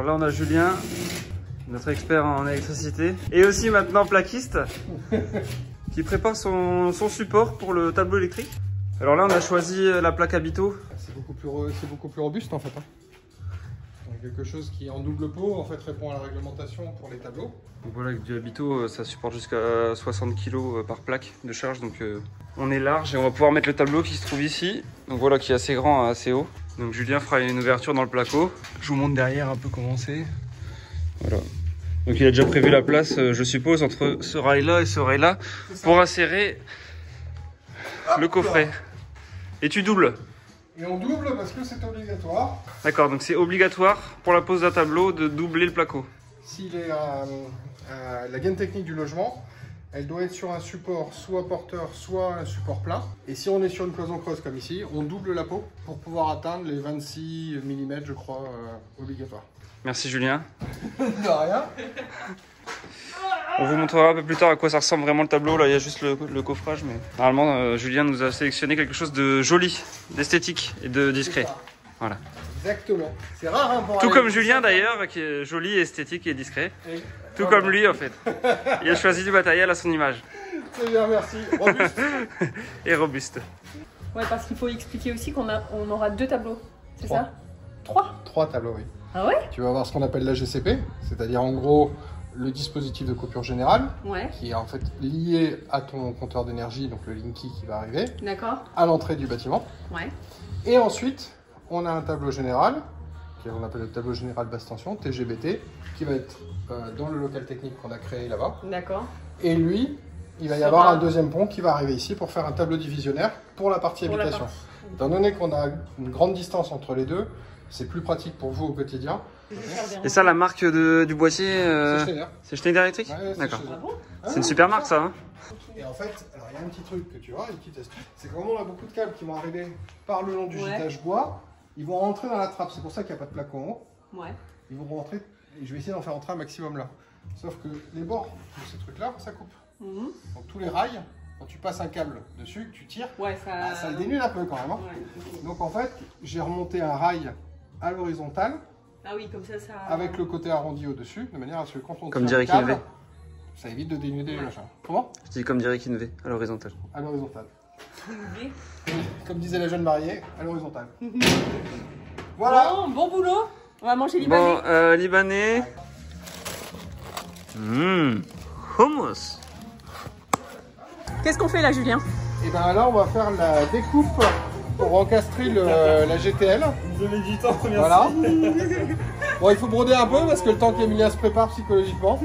là on a Julien, notre expert en électricité, et aussi maintenant plaquiste, qui prépare son support pour le tableau électrique. Alors là on a choisi la plaque Habito. C'est beaucoup plus robuste en fait. Hein. Donc quelque chose qui en double pot en fait répond à la réglementation pour les tableaux. Donc voilà, avec du Habito, ça supporte jusqu'à 60 kg par plaque de charge, donc on est large et on va pouvoir mettre le tableau qui se trouve ici. Donc voilà, qui est assez grand, assez haut. Donc Julien fera une ouverture dans le placo. Je vous montre derrière un peu comment c'est. Voilà. Donc il a déjà prévu la place, je suppose, entre ce rail-là et ce rail-là pour insérer le coffret. Et tu doubles? Et on double parce que c'est obligatoire. D'accord, donc c'est obligatoire pour la pose d'un tableau de doubler le placo. S'il est la gaine technique du logement, elle doit être sur un support soit porteur, soit un support plat. Et si on est sur une cloison creuse comme ici, on double la peau pour pouvoir atteindre les 26 mm, je crois, obligatoire. Merci Julien. De rien. On vous montrera un peu plus tard à quoi ça ressemble vraiment le tableau. Là, il y a juste le coffrage, mais normalement, Julien nous a sélectionné quelque chose de joli, d'esthétique et de discret. Voilà. Exactement. C'est rare, hein, pour tout aller comme Julien d'ailleurs, qui est joli, esthétique et discret. Et... Tout comme lui en fait. Il a choisi du matériel à son image. C'est bien, merci. Robuste. Et robuste. Ouais, parce qu'il faut expliquer aussi qu'on aura 2 tableaux. C'est ça? 3 tableaux, oui. Ah ouais? Tu vas avoir ce qu'on appelle la GCP, c'est-à-dire en gros le dispositif de coupure générale, ouais, qui est en fait lié à ton compteur d'énergie, donc le Linky qui va arriver, d'accord, à l'entrée du bâtiment. Ouais. Et ensuite, on a un tableau général, qu'on appelle le tableau général basse tension, TGBT, qui va être dans le local technique qu'on a créé là-bas. D'accord. Et lui, il va y avoir un deuxième pont qui va arriver ici pour faire un tableau divisionnaire pour la partie habitation. Étant donné qu'on a une grande distance entre les deux, c'est plus pratique pour vous au quotidien. Et ça, la marque du boîtier, c'est Schneider. C'est Schneider Electric? Ouais, d'accord. Ah bon? C'est une super marque ça. Hein. Et en fait, alors il y a un petit truc que tu vois, une petite astuce, c'est que vraiment on a beaucoup de câbles qui vont arriver par le long du gitage bois, ils vont rentrer dans la trappe, c'est pour ça qu'il n'y a pas de placo en haut. Ouais. Ils vont rentrer, et je vais essayer d'en faire entrer un maximum là. Sauf que les bords de ces trucs-là, ça coupe. Donc tous les rails, quand tu passes un câble dessus, que tu tires, ça le dénude un peu quand même. Hein. Okay. Donc en fait, j'ai remonté un rail à l'horizontale. Ah oui, comme ça. Avec le côté arrondi au-dessus, de manière à ce que quand on comme tire dirait Kinvé, ça évite de dénuder les machins. Comment? Je dis comme dirait Kinvé, à l'horizontale. À l'horizontale. Comme disait la jeune mariée, à l'horizontale. Voilà. Bon boulot. On va manger libanais. Bon, libanais. Hummus. Qu'est-ce qu'on fait là, Julien? Et bien là, on va faire la découpe pour encastrer la GTL. Vous avez du temps, merci. Voilà. Bon, il faut broder un peu parce que le temps qu'Emilia se prépare psychologiquement.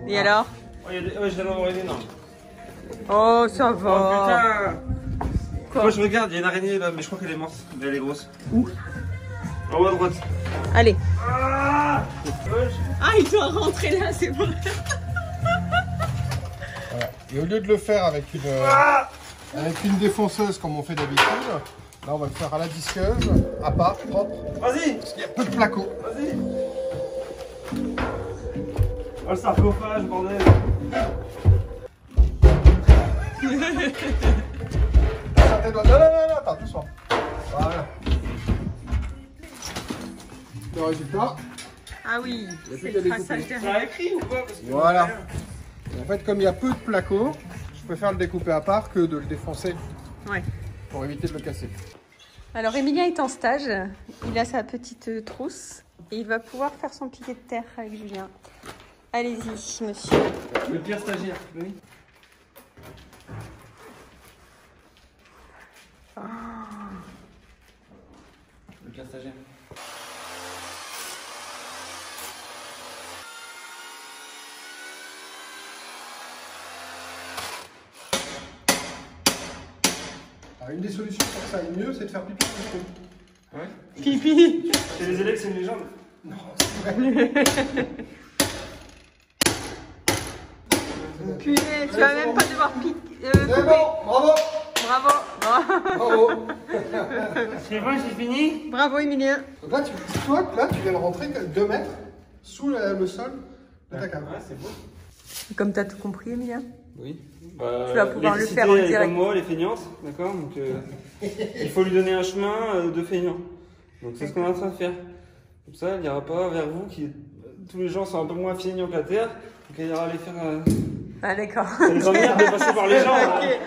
Et alors? Ouais, je viens d'en avoir une énorme. Oh, ça va. Oh putain. Moi je regarde, il y a une araignée là, mais je crois qu'elle est morte. Mais elle est grosse. Où? En haut à droite. Allez. Ah, il doit rentrer là, c'est vrai. Voilà. Et au lieu de le faire avec une défonceuse comme on fait d'habitude, là on va le faire à la disqueuse, à part, propre. Vas-y. Parce qu'il y a peu de placo. Vas-y. Oh le sarcophage, bordel. Non, attends, doucement. Voilà. Le résultat. Ah oui, c'est le traçage derrière. Ça a écrit ou pas? Voilà. En fait, comme il y a peu de placo, je préfère le découper à part que de le défoncer. Ouais. Pour éviter de le casser. Alors, Emilien est en stage. Il a sa petite trousse et il va pouvoir faire son piquet de terre avec Julien. Allez-y, monsieur. Le pire stagiaire, oui. Oh. Le pire stagiaire. Alors, une des solutions pour que ça aille mieux, c'est de faire pipi sur le trou. Ouais. Pipi. Chez les élèves, c'est une légende. Non, c'est vrai. Punaise, tu vas même pas devoir couper. C'est bon, bravo. Bravo. C'est bon, j'ai fini. Bravo, Emilien. Donc là, tu viens de rentrer 2 mètres sous le sol de ta cave. Ouais, c'est beau. Comme tu as tout compris, Emilien. Oui. Tu vas pouvoir le faire en direct. Comme moi, elle est feignante, d'accord. Donc, il faut lui donner un chemin de feignant. Donc c'est ce qu'on est en train de faire. Comme ça, il n'ira pas vers vous qui... Tous les gens sont un peu moins feignants que la terre. Donc il ira aller faire... Ah d'accord. Les emmerde de passer par les gens. Okay.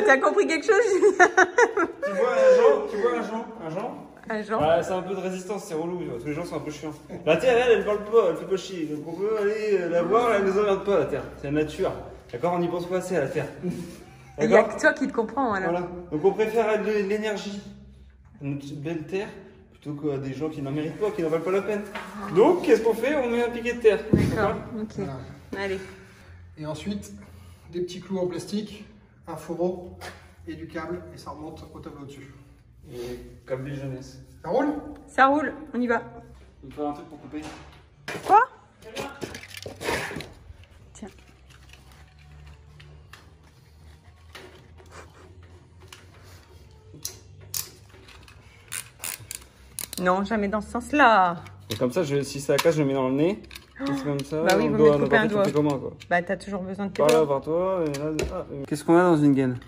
T'as compris quelque chose, Julien? Tu vois un Jean? Un Jean? Ouais, c'est un peu de résistance, c'est relou. Tous les gens sont un peu chiants. La terre, elle parle pas, elle fait pas chier. Donc on peut aller la voir, elle nous emmerde pas, la terre. C'est la nature. D'accord, on n'y pense pas assez à la terre. Il n'y a que toi qui te comprends, alors. Voilà. Donc on préfère de l'énergie à notre belle terre plutôt qu'à des gens qui n'en méritent pas, qui n'en valent pas la peine. Donc qu'est-ce qu'on fait? On met un piquet de terre. D'accord, ok. Voilà. Allez. Et ensuite, des petits clous en plastique, un fourreau et du câble, et ça remonte au tableau dessus. Et câble de jeunesse. Ça roule? Ça roule, on y va. Il me faut un truc pour couper. Quoi? Tiens. Non, jamais dans ce sens-là. Et comme ça, si ça casse, je le mets dans le nez. C'est comme ça. Bah oui, vous me coupez un doigt. Comment, quoi. Bah t'as toujours besoin de tes doigts. doigts. Par là, par toi. Et là, qu'est-ce qu'on a dans une gaine?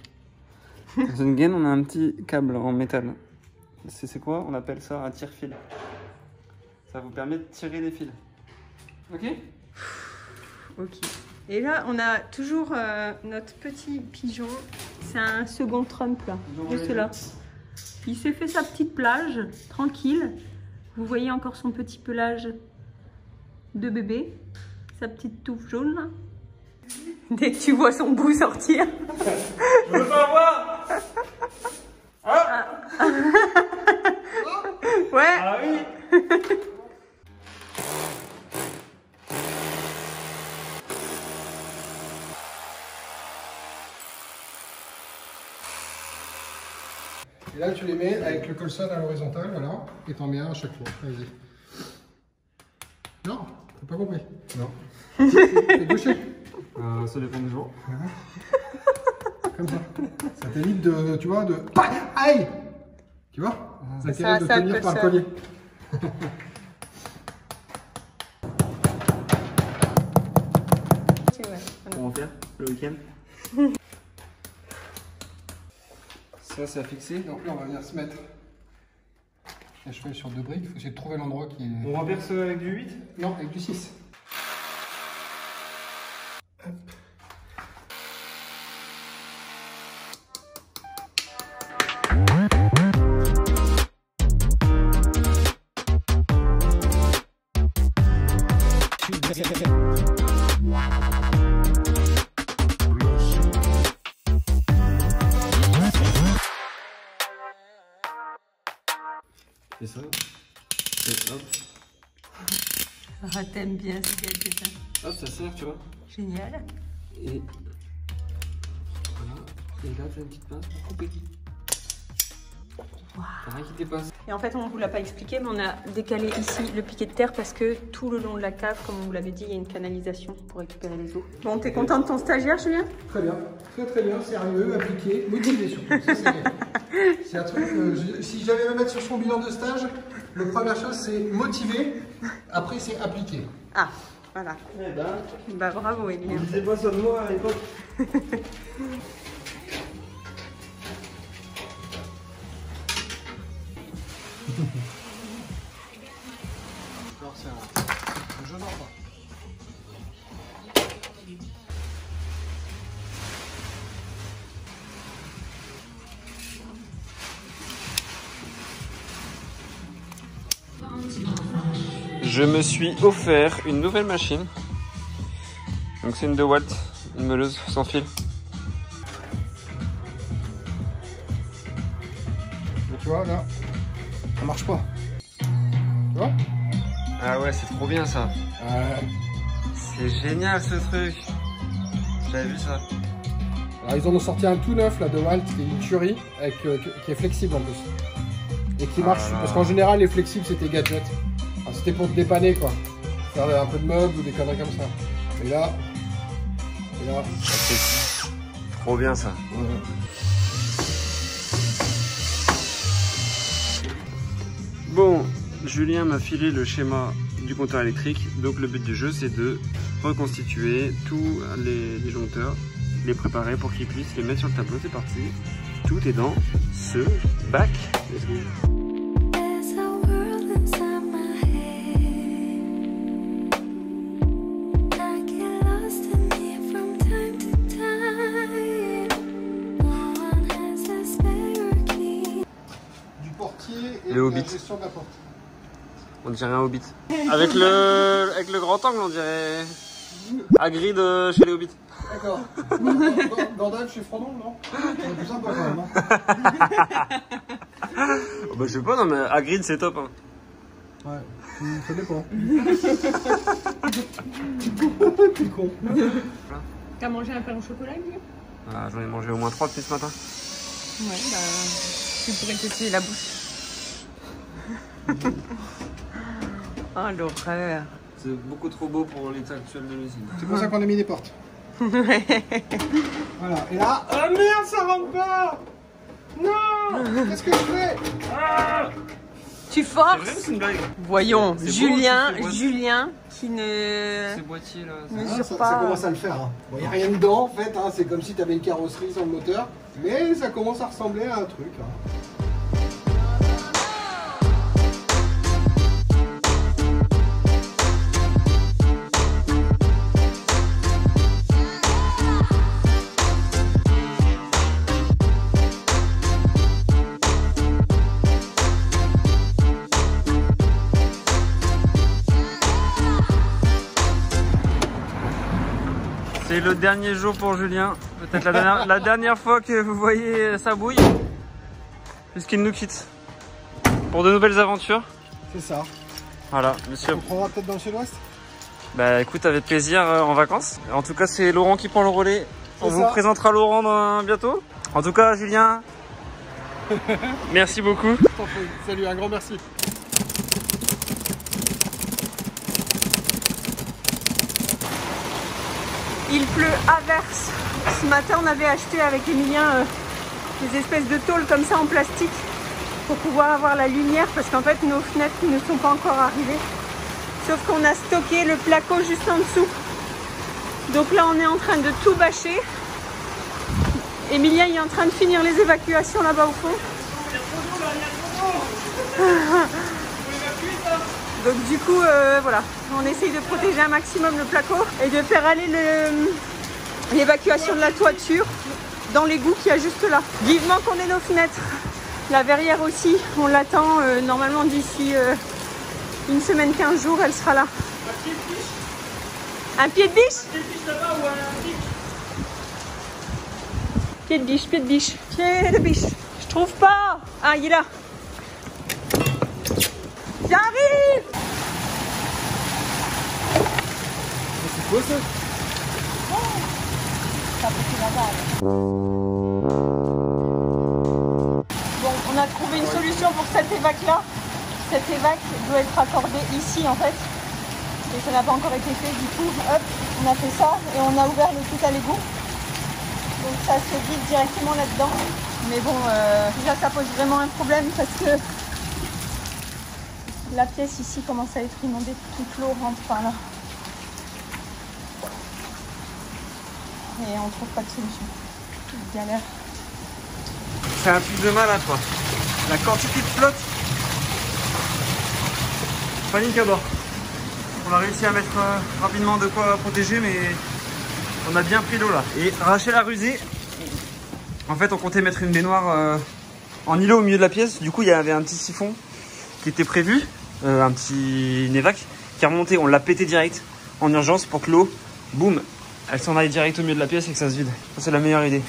Dans une gaine, on a un petit câble en métal. C'est quoi? On appelle ça un tire-fil. Ça vous permet de tirer les fils. Ok? Ok. Et là, on a toujours notre petit pigeon. C'est un second Trump, là. Juste là. Il s'est fait sa petite plage, tranquille. Vous voyez encore son petit pelage de bébé. Sa petite touffe jaune, là. Dès que tu vois son bout sortir. Je veux pas voir. Ah. Ouais. Ah oui. Et là, tu les mets avec le colson à l'horizontale, voilà, et t'en mets un à chaque fois. Vas-y. Non, t'as pas compris. Non. T'es gaucher. Ça dépend du jour. Comme ça. Ça t'évite de, tu vois, de... Aïe. Tu vois? Ça t'évite de tenir par le collier. On va faire le week-end. Ça, c'est à fixer. Donc là, on va venir se mettre à cheval sur 2 briques. Il faut essayer de trouver l'endroit qui est... On renverse avec du 8? Non, avec du 6. Hop. C'est ça. Et hop. Ah, t'aimes bien ce gadget. Hop, ça sert, tu vois. Génial. Et voilà. Et là, tu as une petite pince pour couper. Wow. T'as rien qui dépasse. Et en fait, on ne vous l'a pas expliqué, mais on a décalé ici le piquet de terre parce que tout le long de la cave, comme on vous l'avait dit, il y a une canalisation pour récupérer les eaux. Bon, t'es content de ton stagiaire, Julien? Très bien, très bien, sérieux, appliqué, motivé surtout. C'est un truc, si j'avais à me mettre sur son bilan de stage, la première chose c'est motivé, après c'est appliqué. Ah, voilà. Eh ben, bah bravo, Emilien. On disait pas ça de moi à l'époque. Alors c'est un jeune enfant. Je me suis offert une nouvelle machine. Donc c'est une DeWalt, une meuleuse sans fil. Mais tu vois là, ça marche pas. Tu vois? Ah ouais, c'est trop bien ça. C'est génial ce truc. J'avais vu ça. Alors ils en ont sorti un tout neuf là, DeWalt, qui est une tuerie, avec, qui est flexible en plus. Et qui marche, parce qu'en général les flexibles c'était gadget. C'était pour te dépanner quoi. Faire un peu de meubles ou des conneries comme ça. Et là, c'est trop bien ça. Ouais. Bon, Julien m'a filé le schéma du compteur électrique. Donc le but du jeu c'est de reconstituer tous les disjoncteurs, les préparer pour qu'ils puissent les mettre sur le tableau. C'est parti. Tout est dans ce bac. Let's go. la porte. On dirait un Hobbit. Avec le grand angle, on dirait Hagrid chez les Hobbits. D'accord. Gandalf chez Frodon, non? C'est plus sympa quand même. Hein. Oh bah je sais pas, non mais Hagrid c'est top. Hein. Ouais, ça dépend. T'es con. T'as mangé un pain au chocolat, lui? Ah, j'en ai mangé au moins 3 depuis ce matin. Ouais, bah, tu pourrais tester la bouche. Oh, l'horreur. C'est beaucoup trop beau pour l'état actuel de l'usine. C'est pour ça qu'on a mis des portes. Voilà, et là... Ah merde, ça rentre pas. Non. Qu'est-ce que je fais? Tu forces. C'est vrai ou c'est une blague? Voyons, Julien, beau, Julien qui ne... Ces boîtiers là. mesure Ça pas. commence à le faire. Hein. Bon, y a rien dedans en fait, hein. C'est comme si tu avais une carrosserie sans le moteur. Mais ça commence à ressembler à un truc. Hein. C'est le dernier jour pour Julien. Peut-être la dernière fois que vous voyez sa bouille. Puisqu'il nous quitte. Pour de nouvelles aventures. C'est ça. Voilà, monsieur. On prendra peut-être dans le sud-ouest. Bah écoute, avec plaisir en vacances. En tout cas, c'est Laurent qui prend le relais. On vous présentera Laurent bientôt. En tout cas, Julien, merci beaucoup. Salut, un grand merci. Il pleut à verse. Ce matin, on avait acheté avec Emilien des espèces de tôles comme ça en plastique pour pouvoir avoir la lumière parce qu'en fait, nos fenêtres ne sont pas encore arrivées. Sauf qu'on a stocké le placo juste en dessous. Donc là, on est en train de tout bâcher. Emilien il est en train de finir les évacuations là-bas au fond. Donc du coup, voilà, on essaye de protéger un maximum le placo et de faire aller l'évacuation de la toiture dans l'égout qu'il y a juste là. Vivement qu'on ait nos fenêtres. La verrière aussi, on l'attend normalement d'ici une semaine, 15 jours, elle sera là. Un pied de biche? Pied de biche, pied de biche, pied de biche. Je trouve pas. Ah, il est là. J'arrive. C'est quoi ça? Bon, on a trouvé une solution pour cette évac là. Cette évac doit être accordée ici en fait. Et ça n'a pas encore été fait, du coup, hop, on a fait ça et on a ouvert le tout à l'égout. Donc ça se vide directement là-dedans. Mais bon, déjà ça pose vraiment un problème parce que la pièce ici commence à être inondée, toute l'eau rentre par là. Et on trouve pas de solution. Galère. C'est un truc de malade quoi. La quantité de flotte. Panique à bord. On a réussi à mettre rapidement de quoi protéger, mais on a bien pris l'eau là. Et Rachel a rusé. En fait, on comptait mettre une baignoire en îlot au milieu de la pièce. Du coup, il y avait un petit siphon qui était prévu, une évac qui est remonté. On l'a pété direct en urgence pour que l'eau, boum, elle s'en aille direct au milieu de la pièce et que ça se vide. Ça, c'est la meilleure idée.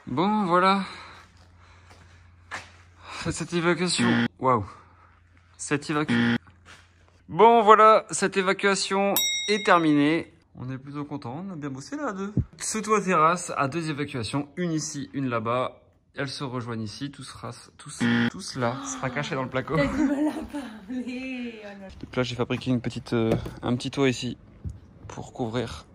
Bon, voilà. Cette évacuation. Waouh. Bon, voilà, cette évacuation est terminée. On est plutôt content, on a bien bossé là à deux. Ce toit terrasse a 2 évacuations, une ici, une là-bas. Elles se rejoignent ici, tout cela sera caché dans le placo. T'as du mal à parler. Donc là j'ai fabriqué un petit toit ici pour couvrir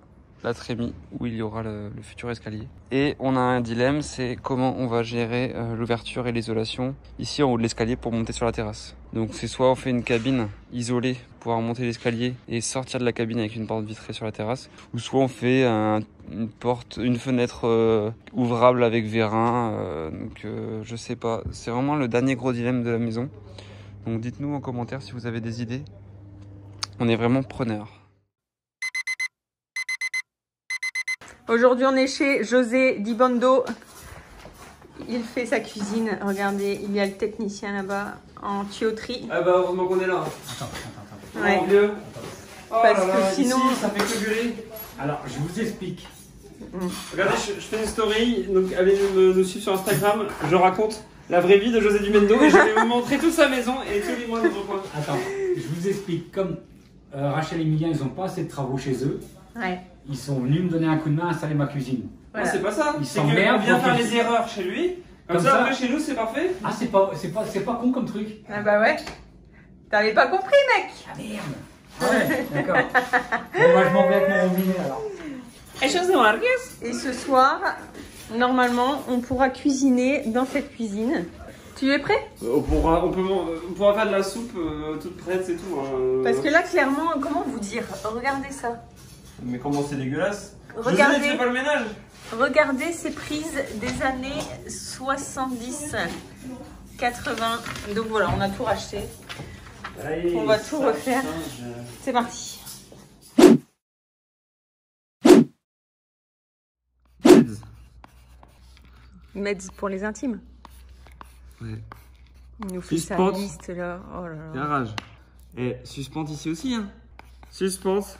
la trémie où il y aura le futur escalier. Et on a un dilemme, c'est comment on va gérer l'ouverture et l'isolation ici en haut de l'escalier pour monter sur la terrasse. Donc c'est soit on fait une cabine isolée pour pouvoir monter l'escalier et sortir de la cabine avec une porte vitrée sur la terrasse, ou soit on fait une fenêtre ouvrable avec vérin. Je sais pas, c'est vraiment le dernier gros dilemme de la maison. Donc dites-nous en commentaire si vous avez des idées. On est vraiment preneurs. Aujourd'hui, on est chez José Di Bando. Il fait sa cuisine. Regardez, il y a le technicien là-bas en tuyauterie. Ah bah heureusement qu'on est là. Attends. Ouais. Oh, vieux. Oh Parce là là, que sinon... ici, ça fait que durer. Alors, je vous explique. Regardez, je fais une story, donc allez nous suivre sur Instagram. Je raconte la vraie vie de José Di Bando et je vais vous montrer toute sa maison et tous les mois dans notre coin. Attends, je vous explique. Comme Rachel et Emilien, ils n'ont pas assez de travaux chez eux. Ouais. Ils sont venus me donner un coup de main à installer ma cuisine. Voilà. Non, c'est pas ça. Ils C'est s'emmerdent, qu'on vient donc faire ils- les erreurs chez lui. Comme Comme ça, ça. après chez nous, c'est parfait. Ah, c'est pas con comme truc. Ah bah ouais. T'avais pas compris, mec. Ah merde. Ah ouais, d'accord. Bon, moi je m'en vais avec mon robinet alors. Et ce soir, normalement, on pourra cuisiner dans cette cuisine. Tu es prêt? On pourra faire de la soupe toute prête, c'est tout. Parce que là, clairement, comment vous dire? Regardez ça. Mais comment c'est dégueulasse. Regardez. José, tu fais pas le ménage. Regardez ces prises des années 70, 80. Donc voilà, on a tout racheté. Allez, On va tout ça refaire. change. C'est parti. Meds pour les intimes. Ouais. Il nous fait sa Suspente. liste là. Oh là là. Garage. Et suspente ici aussi, hein. Suspente,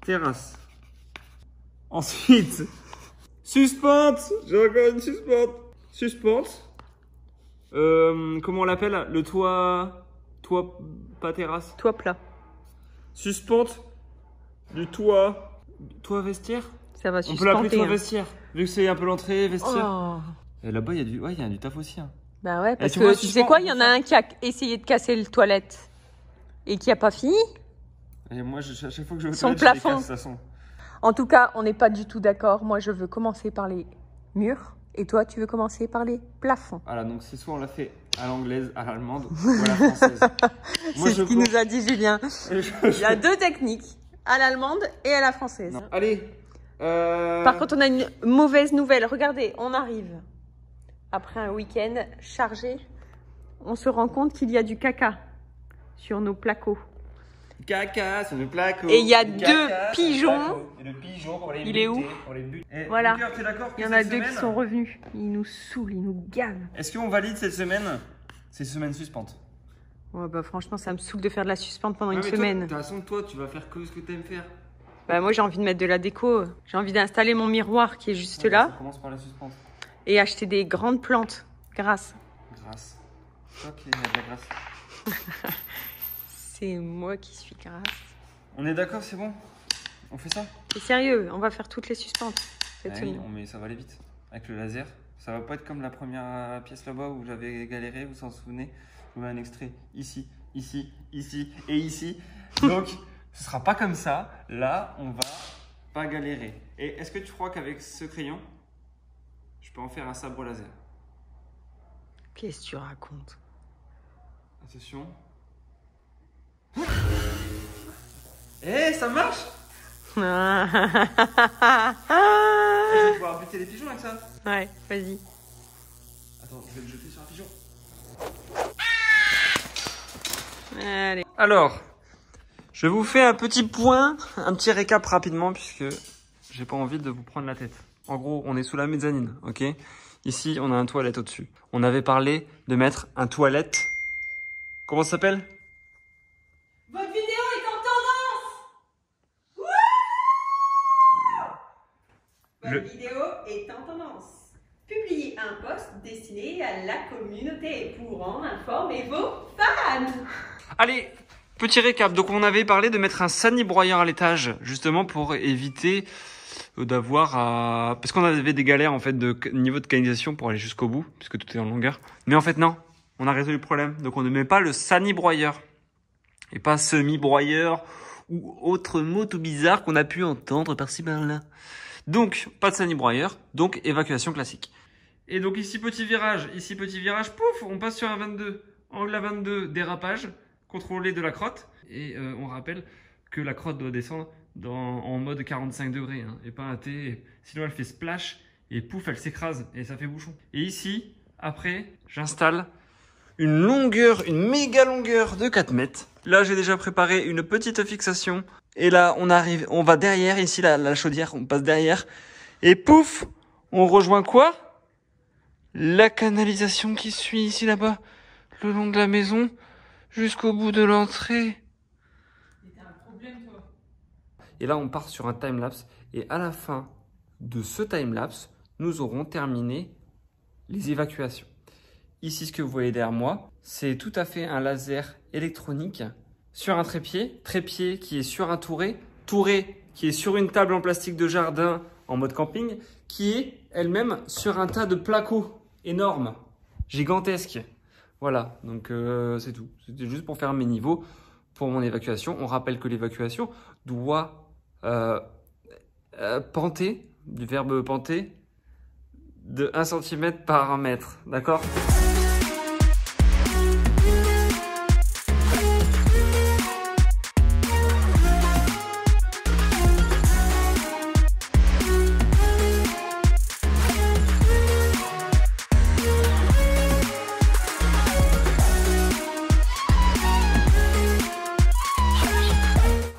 terrasse. Ensuite, suspente. J'ai encore une suspente. Suspente. Comment on l'appelle? Le toit, pas terrasse. Toi plat. Suspente du toit vestiaire. Ça va On peut l'appeler suspenter. toit Hein. vestiaire, vu que c'est un peu l'entrée vestiaire. Oh. Et là-bas, il y a du taf aussi. Hein. Bah ouais, parce tu que vois, tu sais suspend- quoi, il y en a un qui a essayé de casser le toilette et qui a pas fini. Et moi, à chaque fois que je vais aux Son toilettes, je les plafond. casse, de toute façon. En tout cas, on n'est pas du tout d'accord. Moi, je veux commencer par les murs et toi, tu veux commencer par les plafonds. Voilà, donc c'est soit on l'a fait à l'anglaise, à l'allemande ou à la française. C'est ce qu'il nous a dit Julien. Je- Il y a 2 techniques, à l'allemande et à la française. Non. Allez. Par contre, on a une mauvaise nouvelle. Regardez, on arrive après un week-end chargé. On se rend compte qu'il y a du caca sur nos placos. Caca sur le placo. Et il y a Du 2 caca sur le pigeons. placo. Et le pigeon, pour les Il est buter, où pour les buter. Eh, Voilà. Lucas, t'es d'accord que Il y en a cette 2 qui semaine- sont revenus. Ils nous saoulent, ils nous gavent. Est-ce qu'on valide cette semaine? C'est semaine suspente. Ouais, bah, franchement, ça me saoule de faire de la suspente pendant Ouais, une mais toi, semaine. De toute façon, toi, tu vas faire que ce que t'aimes faire. Bah, moi, j'ai envie de mettre de la déco. J'ai envie d'installer mon miroir qui est juste Ouais, là Ça commence par la suspente. et acheter des grandes plantes. Grâce. Grâce. Ok, il y a de la grâce. C'est moi qui suis grasse. On est d'accord, c'est bon? On fait ça? C'est sérieux, on va faire toutes les suspentes cette Ah oui, semaine. mais ça va aller vite. Avec le laser. Ça va pas être comme la première pièce là-bas où j'avais galéré, vous vous en souvenez? Je vous mets un extrait ici, ici, ici et ici. Donc, ce sera pas comme ça. Là, on va pas galérer. Et est-ce que tu crois qu'avec ce crayon, je peux en faire un sabre laser? Qu'est-ce que tu racontes? Attention. Eh, ça marche! Je vais pouvoir buter les pigeons avec ça. Ouais, vas-y. Attends, je vais le jeter sur un pigeon. Allez. Alors, je vous fais un petit point, un petit récap rapidement puisque j'ai pas envie de vous prendre la tête. En gros, on est sous la mezzanine, ok? Ici, on a un toilette au-dessus. On avait parlé de mettre un toilette. Comment ça s'appelle? Votre vidéo est en tendance. Le- Votre vidéo est en tendance. Publiez un post destiné à la communauté pour en informer vos fans. Allez, Petit récap, donc on avait parlé de mettre un sani-broyeur à l'étage, justement pour éviter d'avoir à... Parce qu'on avait des galères en fait de niveau de canalisation pour aller jusqu'au bout, puisque tout est en longueur. Mais en fait non, on a résolu le problème. Donc on ne met pas le sani-broyeur, et pas semi-broyeur, ou autre mot tout bizarre qu'on a pu entendre par-ci par-là. Donc, pas de sani-broyeur, donc évacuation classique. Et donc ici petit virage, pouf, on passe sur un 22. Angle à 22, dérapage, contrôlé de la crotte. Et on rappelle que la crotte doit descendre en mode 45 degrés, hein, et pas un T. Sinon elle fait splash, et pouf, elle s'écrase, et ça fait bouchon. Et ici, après, j'installe une méga longueur de 4 mètres. Là, j'ai déjà préparé une petite fixation. Et là, on va derrière, ici, la chaudière, on passe derrière. Et pouf, on rejoint quoi? La canalisation qui suit ici, là-bas, le long de la maison, jusqu'au bout de l'entrée. T'as un problème, toi? Et là, on part sur un time-lapse. Et à la fin de ce time-lapse, nous aurons terminé les évacuations. Ici, ce que vous voyez derrière moi, c'est tout à fait un laser électronique sur un trépied qui est sur un touret qui est sur une table en plastique de jardin en mode camping, qui est elle-même sur un tas de placos énormes, gigantesques. Voilà, donc c'est tout. C'était juste pour faire mes niveaux pour mon évacuation. On rappelle que l'évacuation doit panter, du verbe panter, de 1 cm par 1 mètre, d'accord ?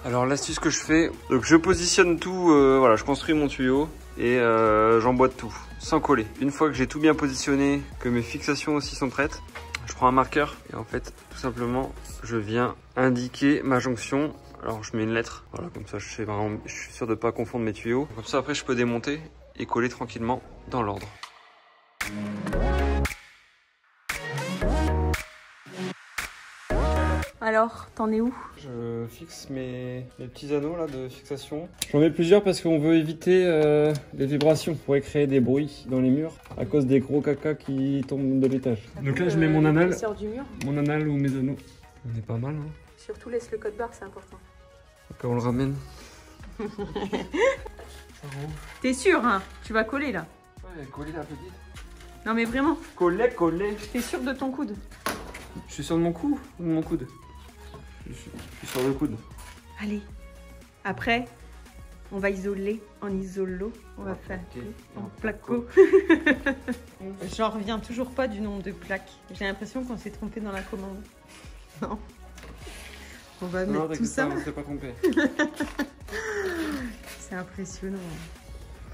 Alors l'astuce que je fais, donc je positionne tout, voilà, je construis mon tuyau et j'emboîte tout, sans coller. Une fois que j'ai tout bien positionné, que mes fixations aussi sont prêtes, je prends un marqueur et en fait, tout simplement, je viens indiquer ma jonction. Alors je mets une lettre, voilà, comme ça je suis sûr de ne pas confondre mes tuyaux. Comme ça après je peux démonter et coller tranquillement dans l'ordre. Alors, t'en es où? Je fixe mes petits anneaux là de fixation. J'en mets plusieurs parce qu'on veut éviter les vibrations. On pourrait créer des bruits dans les murs à cause des gros caca qui tombent de l'étage. Donc là je mets mon anal. Du mur. Mon anal ou mes anneaux. On est pas mal, hein. Surtout laisse le code barre, c'est important. Quand on le ramène. T'es sûr, hein? Tu vas coller là? Ouais, coller la petite. Non mais vraiment. Coller. T'es sûr de ton coude? Je suis sur mon cou ou de mon coude? Je suis sur le coude. Allez. Après, on va isoler en isolo. On va faire en placo. J'en reviens toujours pas du nombre de plaques. J'ai l'impression qu'on s'est trompé dans la commande. Non. On va mettre tout ça. On s'est pas trompé. C'est impressionnant.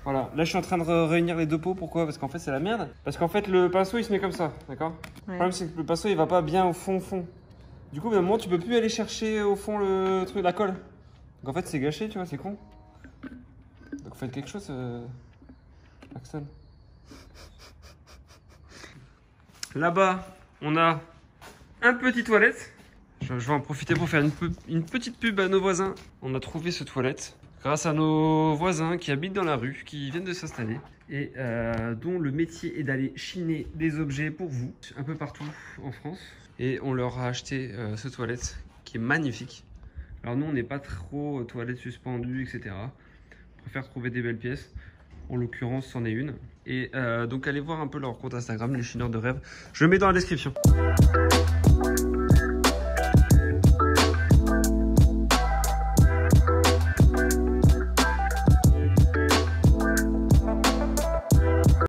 Voilà, là je suis en train de réunir les deux pots. Pourquoi? Parce qu'en fait c'est la merde. Parce qu'en fait le pinceau il se met comme ça, d'accord? Ouais. Le problème c'est que le pinceau il va pas bien au fond. Du coup, à un moment tu peux plus aller chercher au fond le truc, la colle. Donc en fait c'est gâché, tu vois, c'est con. Donc faites quelque chose, Paxton. Là-bas, on a un petit toilette. Je vais en profiter pour faire une petite pub à nos voisins. On a trouvé ce toilette grâce à nos voisins qui habitent dans la rue, qui viennent de s'installer et dont le métier est d'aller chiner des objets pour vous un peu partout en France. Et on leur a acheté ce toilette qui est magnifique. Alors nous, on n'est pas trop toilettes suspendues, etc. On préfère trouver des belles pièces. En l'occurrence, c'en est une. Et donc allez voir un peu leur compte Instagram, les chineurs de rêve. Je le mets dans la description.